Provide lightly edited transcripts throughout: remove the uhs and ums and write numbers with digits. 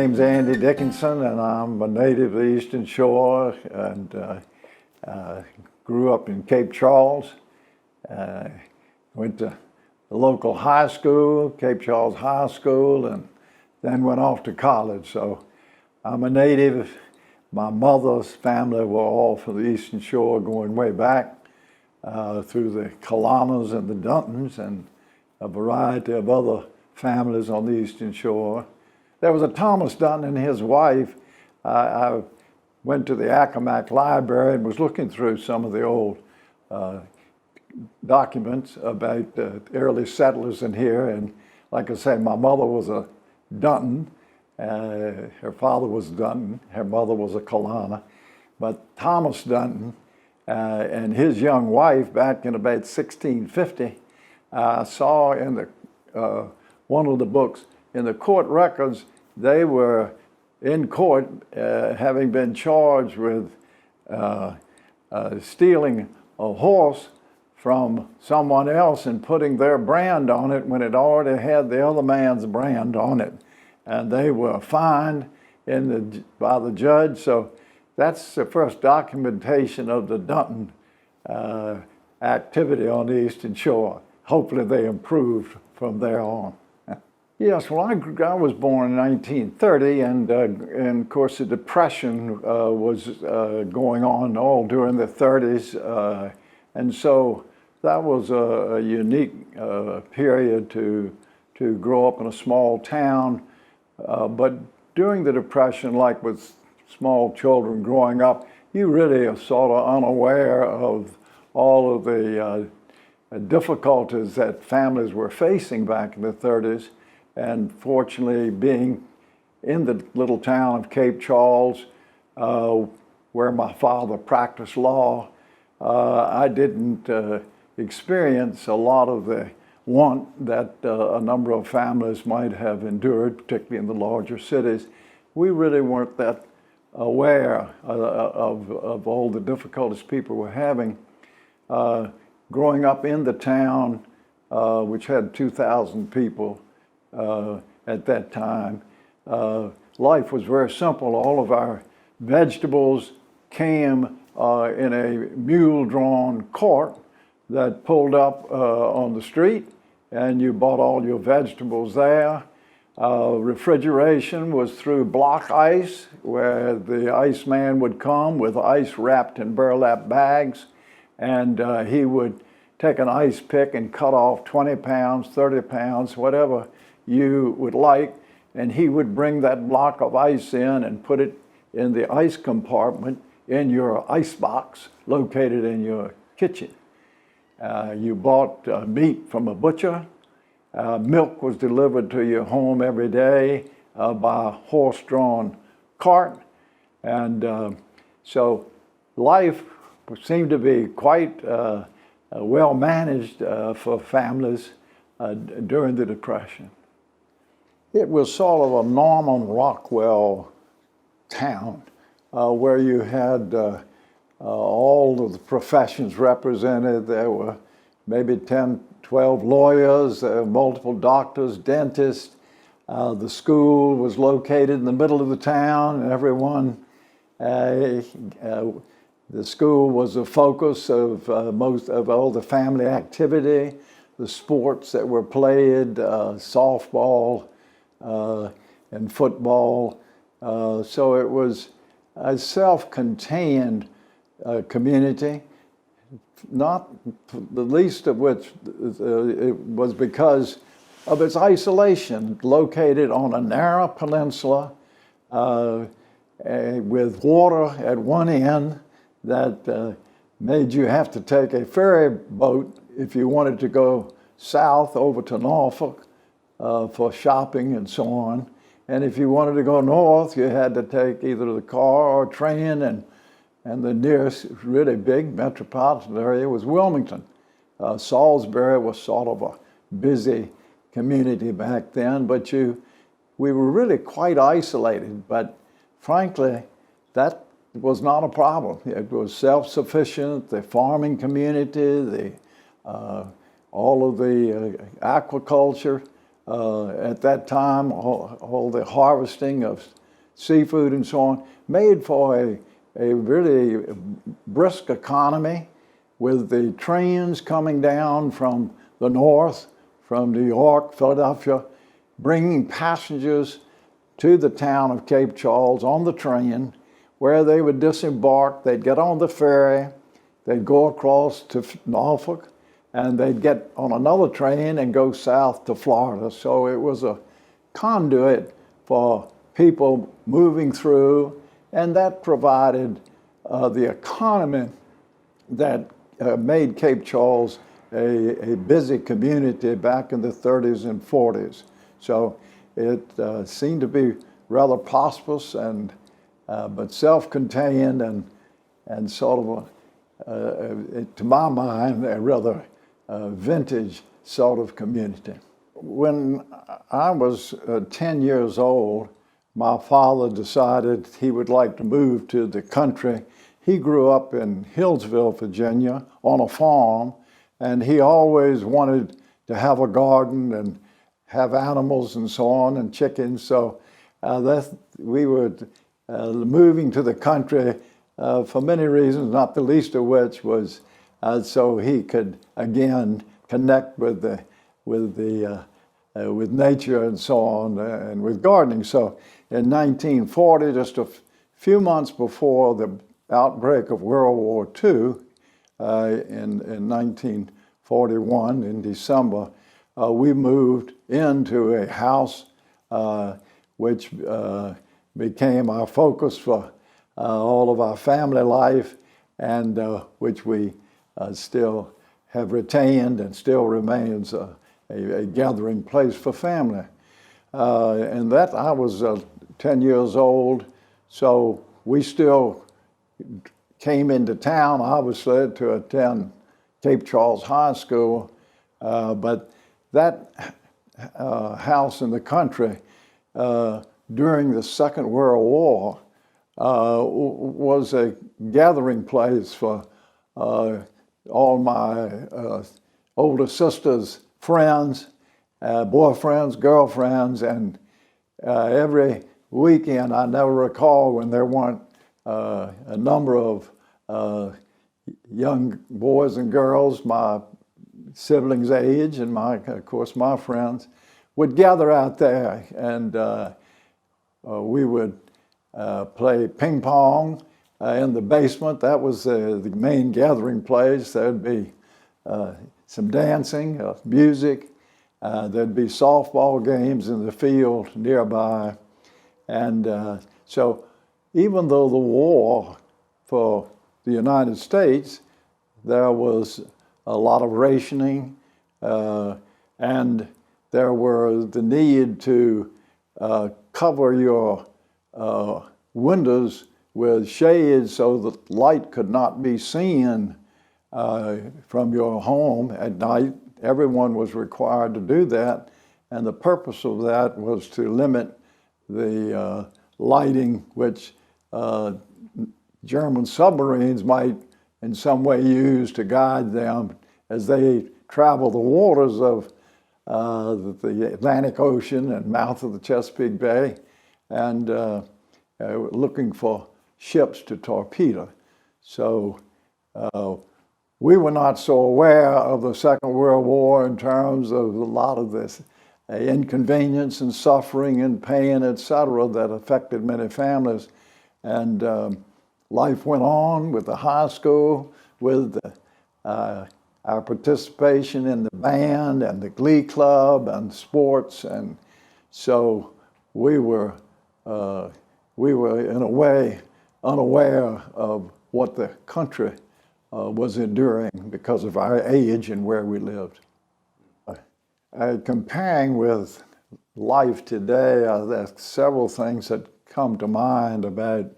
name's Andy Dickinson, and I'm a native of the Eastern Shore, and grew up in Cape Charles. Went to the local high school, Cape Charles High School, and then went off to college. So I'm a native. My mother's family were all from the Eastern Shore, going way back through the Kalamas and the Duntons and a variety of other families on the Eastern Shore. There was a Thomas Dunton and his wife. I went to the Accomack Library and was looking through some of the old documents about the early settlers in here. And like I say, my mother was a Dunton. Her father was Dunton. Her mother was a Kalana. But Thomas Dunton and his young wife, back in about 1650, I saw in the one of the books, in the court records, they were in court having been charged with stealing a horse from someone else and putting their brand on it when it already had the other man's brand on it. And they were fined by the judge. So that's the first documentation of the Dunton activity on the Eastern Shore. Hopefully they improved from there on. Yes, well, I was born in 1930, and of course the Depression was going on all during the 30s, and so that was a unique period to grow up in a small town. But during the Depression, like with small children growing up, you really are sort of unaware of all of the difficulties that families were facing back in the 30s. And fortunately, being in the little town of Cape Charles, where my father practiced law, I didn't experience a lot of the want that a number of families might have endured, particularly in the larger cities. We really weren't that aware of all the difficulties people were having. Growing up in the town, which had 2,000 people, at that time, life was very simple. All of our vegetables came in a mule-drawn cart that pulled up on the street, and you bought all your vegetables there. Refrigeration was through block ice, where the iceman would come with ice wrapped in burlap bags, and he would take an ice pick and cut off 20 pounds, 30 pounds, whatever you would like, and he would bring that block of ice in and put it in the ice compartment in your ice box located in your kitchen. You bought meat from a butcher. Milk was delivered to your home every day by a horse-drawn cart. And so life seemed to be quite well managed for families during the Depression. It was sort of a Norman Rockwell town where you had all of the professions represented. There were maybe 10, 12 lawyers, multiple doctors, dentists. The school was located in the middle of the town, and everyone, the school was the focus of most of all the family activity, the sports that were played, softball, and football. So it was a self-contained community, not the least of which it was because of its isolation, located on a narrow peninsula with water at one end that made you have to take a ferry boat if you wanted to go south over to Norfolk for shopping and so on. And if you wanted to go north, you had to take either the car or train, and the nearest really big metropolitan area was Wilmington. Salisbury was sort of a busy community back then, but we were really quite isolated. But frankly, that was not a problem. It was self-sufficient. The farming community, all of the aquaculture at that time, all the harvesting of seafood and so on, made for a really brisk economy, with the trains coming down from the north, from New York, Philadelphia, bringing passengers to the town of Cape Charles on the train, where they would disembark. They'd get on the ferry, they'd go across to Norfolk, and they'd get on another train and go south to Florida. So it was a conduit for people moving through, and that provided the economy that made Cape Charles a busy community back in the 30s and 40s. So it seemed to be rather prosperous and but self-contained and sort of, to my mind, a rather vintage sort of community. When I was 10 years old, my father decided he would like to move to the country. He grew up in Hillsville, Virginia, on a farm, and he always wanted to have a garden and have animals and so on, and chickens. So we were moving to the country for many reasons, not the least of which was so he could again connect with nature and so on, and with gardening. So in 1940, just a few months before the outbreak of World War II, in 1941, in December, we moved into a house which became our focus for all of our family life, and which we still have retained and still remains a gathering place for family. And that I was 10 years old, so we still came into town, obviously, to attend Cape Charles High School, but that house in the country during the Second World War was a gathering place for all my older sister's friends, boyfriends, girlfriends, and every weekend, I never recall when there weren't a number of young boys and girls, my siblings' age, and of course, my friends, would gather out there, and we would play ping pong in the basement. That was the main gathering place. There'd be some dancing, music. There'd be softball games in the field nearby. And so even though the war for the United States, there was a lot of rationing, and there were the need to cover your windows with shades so that light could not be seen from your home at night. Everyone was required to do that, and the purpose of that was to limit the lighting which German submarines might in some way use to guide them as they travel the waters of the Atlantic Ocean and mouth of the Chesapeake Bay, and looking for ships to torpedo. So we were not so aware of the Second World War in terms of a lot of this inconvenience and suffering and pain, etc., that affected many families. And life went on with the high school, with our participation in the band and the glee club and sports. And so we were in a way unaware of what the country was enduring because of our age and where we lived. Comparing with life today, there's several things that come to mind about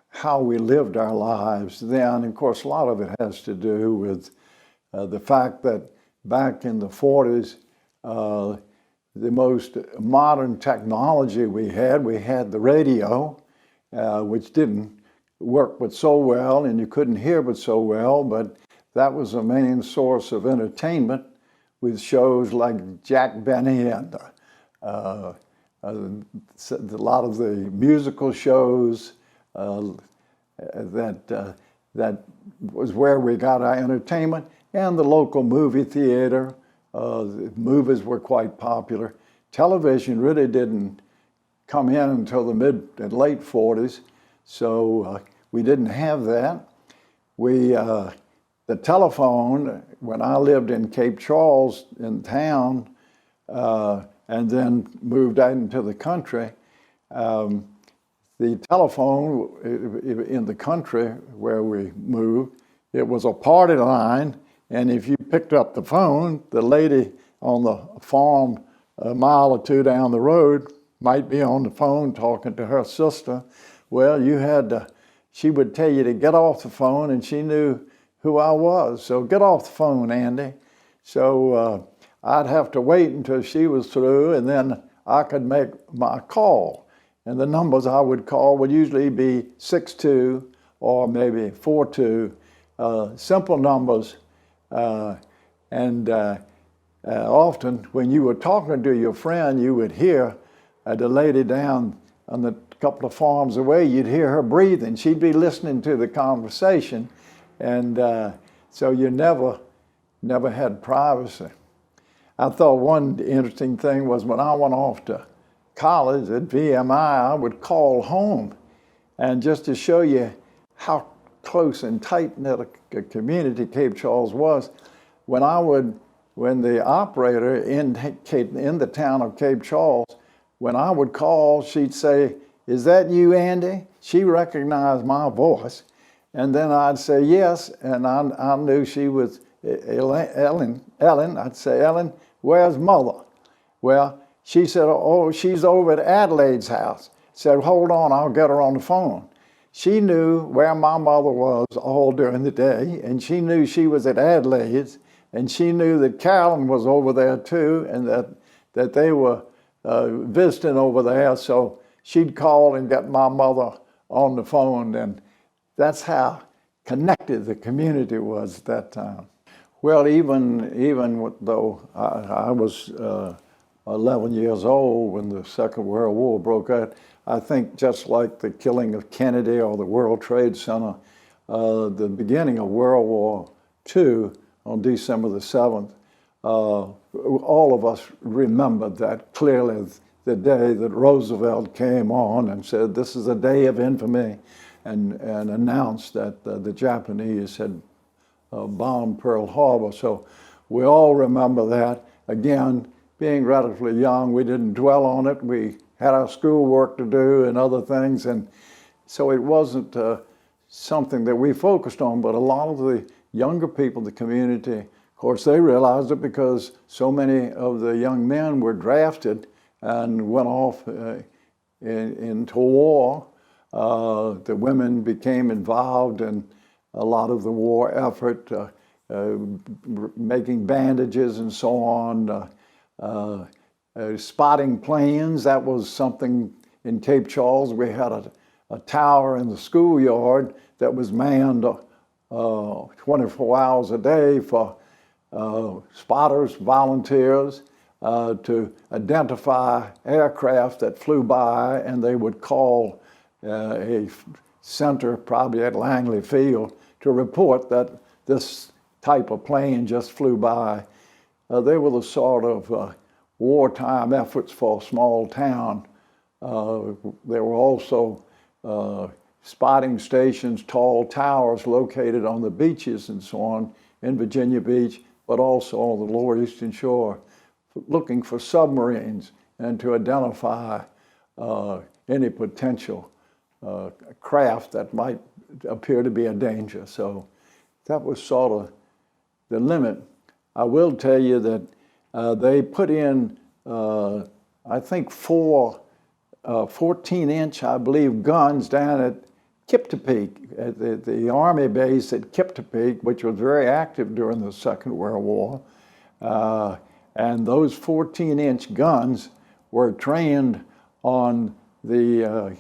how we lived our lives then. Of course, a lot of it has to do with the fact that back in the 40s, the most modern technology we had the radio, which didn't work but so well, and you couldn't hear but so well, but that was the main source of entertainment. with shows like Jack Benny and a lot of the musical shows. That was where we got our entertainment, and the local movie theater. The movies were quite popular. Television really didn't come in until the mid and late 40s, so we didn't have that. The telephone, when I lived in Cape Charles in town, and then moved out into the country, the telephone in the country where we moved, it was a party line, and if you picked up the phone, the lady on the farm a mile or two down the road might be on the phone talking to her sister. Well, she would tell you to get off the phone, and she knew who I was. So get off the phone, Andy. So I'd have to wait until she was through, and then I could make my call. And the numbers I would call would usually be 6-2 or maybe 4-2, simple numbers. Often when you were talking to your friend, you would hear the lady down on the couple of farms away, you'd hear her breathing. She'd be listening to the conversation. And so you never had privacy. I thought one interesting thing was when I went off to college at VMI, I would call home. And just to show you how close and tight-knit a community Cape Charles was, when the operator in the town of Cape Charles, when I would call, she'd say, "Is that you, Andy?" She recognized my voice. And then I'd say yes, and I knew she was Ellen. I'd say, "Ellen, where's Mother?" Well, she said, "Oh, she's over at Adelaide's house." Said, "Hold on, I'll get her on the phone." She knew where my mother was all during the day, and she knew she was at Adelaide's, and she knew that Carolyn was over there too, and that they were visiting over there. So she'd call and get my mother on the phone, and that's how connected the community was at that time. Well, even though I was 11 years old when the Second World War broke out, I think just like the killing of Kennedy or the World Trade Center, the beginning of World War II on December the 7th, all of us remembered that clearly, the day that Roosevelt came on and said, "This is a day of infamy," and announced that the Japanese had bombed Pearl Harbor. So we all remember that. Again, being relatively young, we didn't dwell on it. We had our schoolwork to do and other things, and so it wasn't something that we focused on, but a lot of the younger people in the community, of course, they realized it because so many of the young men were drafted and went off into war. The women became involved in a lot of the war effort, making bandages and so on, spotting planes. That was something in Cape Charles. We had a tower in the schoolyard that was manned 24 hours a day for spotters, volunteers, to identify aircraft that flew by, and they would call a center, probably at Langley Field, to report that this type of plane just flew by. They were the sort of wartime efforts for a small town. There were also spotting stations, tall towers located on the beaches and so on in Virginia Beach, but also on the Lower Eastern Shore, looking for submarines and to identify any potential craft that might appear to be a danger. So that was sort of the limit. I will tell you that they put in, I think, 4 14-inch, I believe, guns down at Kiptopeke, at the Army base at Kiptopeke, which was very active during the Second World War. And those 14-inch guns were trained on the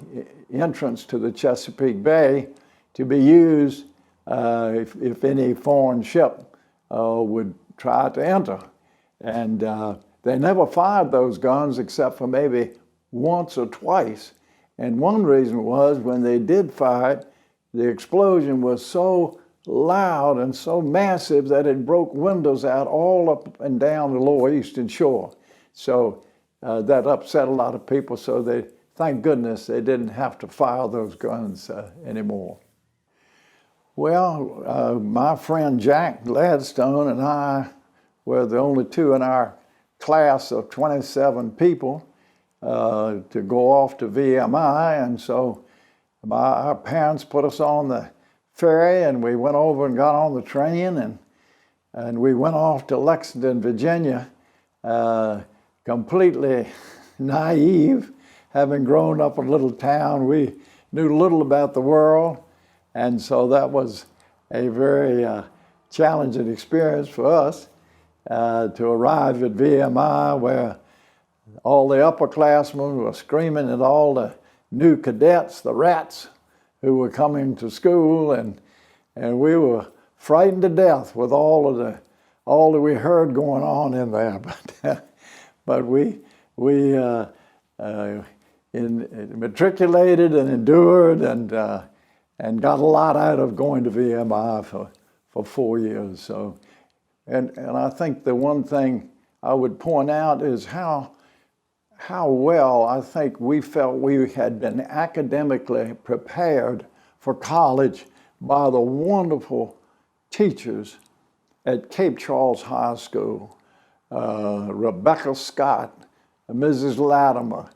entrance to the Chesapeake Bay to be used if any foreign ship would try to enter. And they never fired those guns except for maybe once or twice. And one reason was when they did fire it, the explosion was so loud and so massive that it broke windows out all up and down the lower eastern shore. So that upset a lot of people, so they, thank goodness, they didn't have to fire those guns anymore. Well, my friend Jack Gladstone and I were the only two in our class of 27 people to go off to VMI, and so our parents put us on the ferry, and we went over and got on the train, and we went off to Lexington, Virginia, completely naive, having grown up in a little town. We knew little about the world, and so that was a very challenging experience for us to arrive at VMI, where all the upperclassmen were screaming at all the new cadets, the rats, who were coming to school, and we were frightened to death with all that we heard going on in there. But we matriculated and endured and got a lot out of going to VMI for 4 years. So, and I think the one thing I would point out is how well I think we felt we had been academically prepared for college by the wonderful teachers at Cape Charles High School. Rebecca Scott, Mrs. Latimer,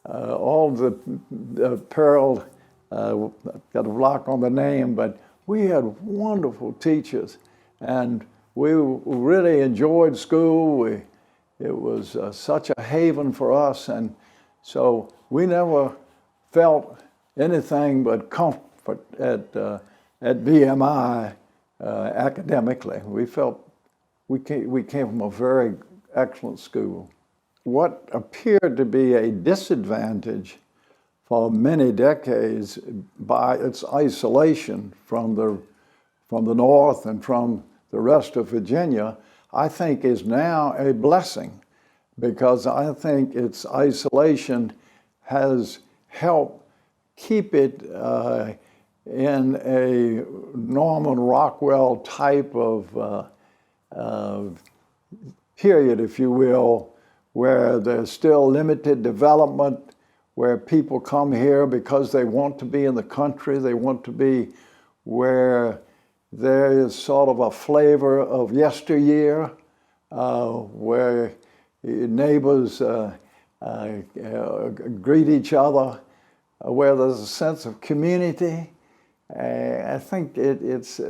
all the Pearl, got a block on the name, but we had wonderful teachers, and we really enjoyed school. It was such a haven for us, and so we never felt anything but comfort at BMI academically. We felt we came from a very excellent school. What appeared to be a disadvantage for many decades by its isolation from the North and from the rest of Virginia, I think is now a blessing, because I think its isolation has helped keep it in a Norman Rockwell type of period, if you will, where there's still limited development, where people come here because they want to be in the country, they want to be where there is sort of a flavor of yesteryear, where neighbors greet each other, where there's a sense of community. I think it's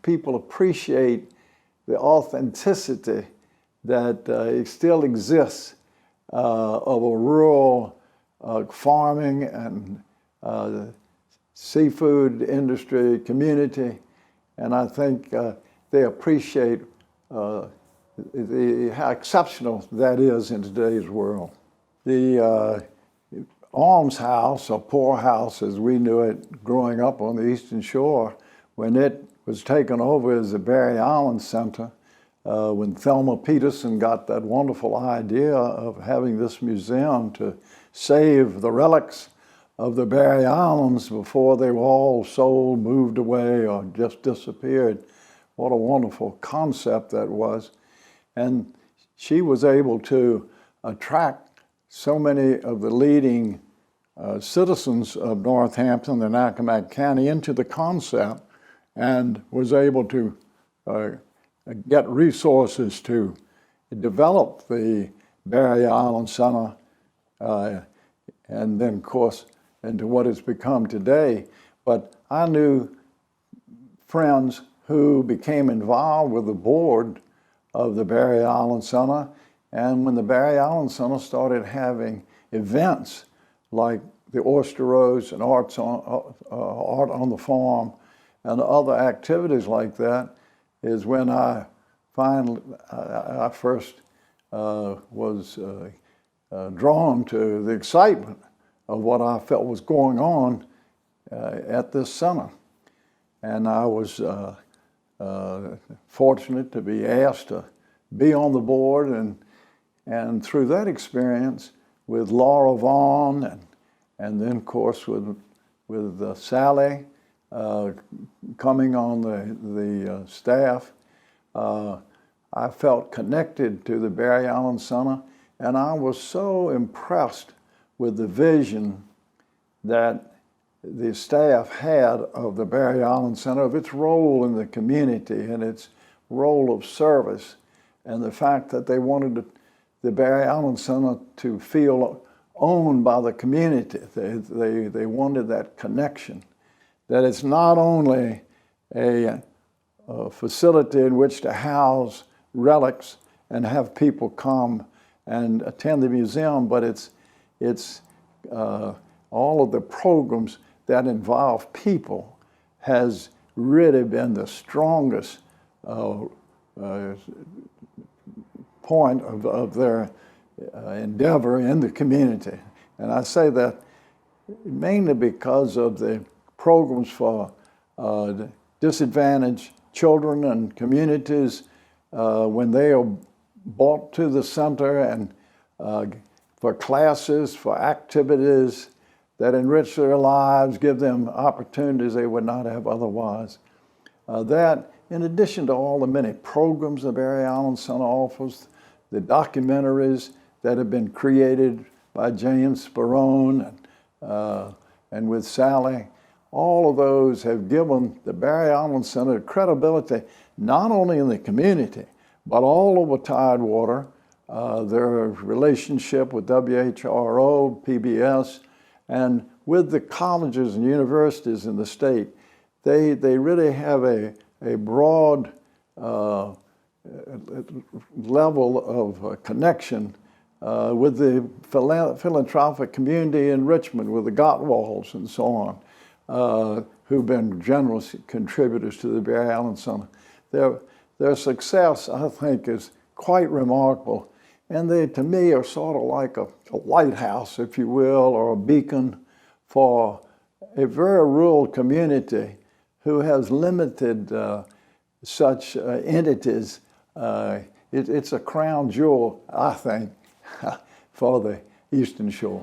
people appreciate the authenticity that still exists of a rural farming and seafood industry community, and I think they appreciate how exceptional that is in today's world. The almshouse, or poorhouse as we knew it growing up on the Eastern Shore, when it was taken over as the Barry Island Center, when Thelma Peterson got that wonderful idea of having this museum to save the relics of the Barry Islands before they were all sold, moved away, or just disappeared. What a wonderful concept that was. And she was able to attract so many of the leading citizens of Northampton and Accomack County into the concept, and was able to get resources to develop the Barry Island Center, and then, of course, into what it's become today. But I knew friends who became involved with the board of the Barry Island Center, and when the Barry Island Center started having events like the Oyster Roast and Art on the Farm and other activities like that, is when I first was drawn to the excitement of what I felt was going on at this center. And I was fortunate to be asked to be on the board, and through that experience with Laura Vaughn and then of course with Sally coming on the staff, I felt connected to the Barry Allen Center, and I was so impressed with the vision that the staff had of the Barry Allen Center, of its role in the community and its role of service, and the fact that they wanted the Barry Allen Center to feel owned by the community. They wanted that connection, that it's not only a facility in which to house relics and have people come and attend the museum, but it's all of the programs that involve people has really been the strongest point of their endeavor in the community. And I say that mainly because of the programs for disadvantaged children and communities when they are brought to the center, and for classes, for activities that enrich their lives, give them opportunities they would not have otherwise. That, in addition to all the many programs the Barry Allen Center offers, the documentaries that have been created by James Sperone and with Sally, all of those have given the Barry Allen Center credibility, not only in the community, but all over Tidewater. Their relationship with WHRO, PBS, and with the colleges and universities in the state, they really have a broad level of connection with the philanthropic community in Richmond, with the Gottwalds and so on, who've been generous contributors to the Barry Allen Center. Their success, I think, is quite remarkable. And they, to me, are sort of like a lighthouse, if you will, or a beacon for a very rural community who has limited such entities. It's a crown jewel, I think, for the Eastern Shore.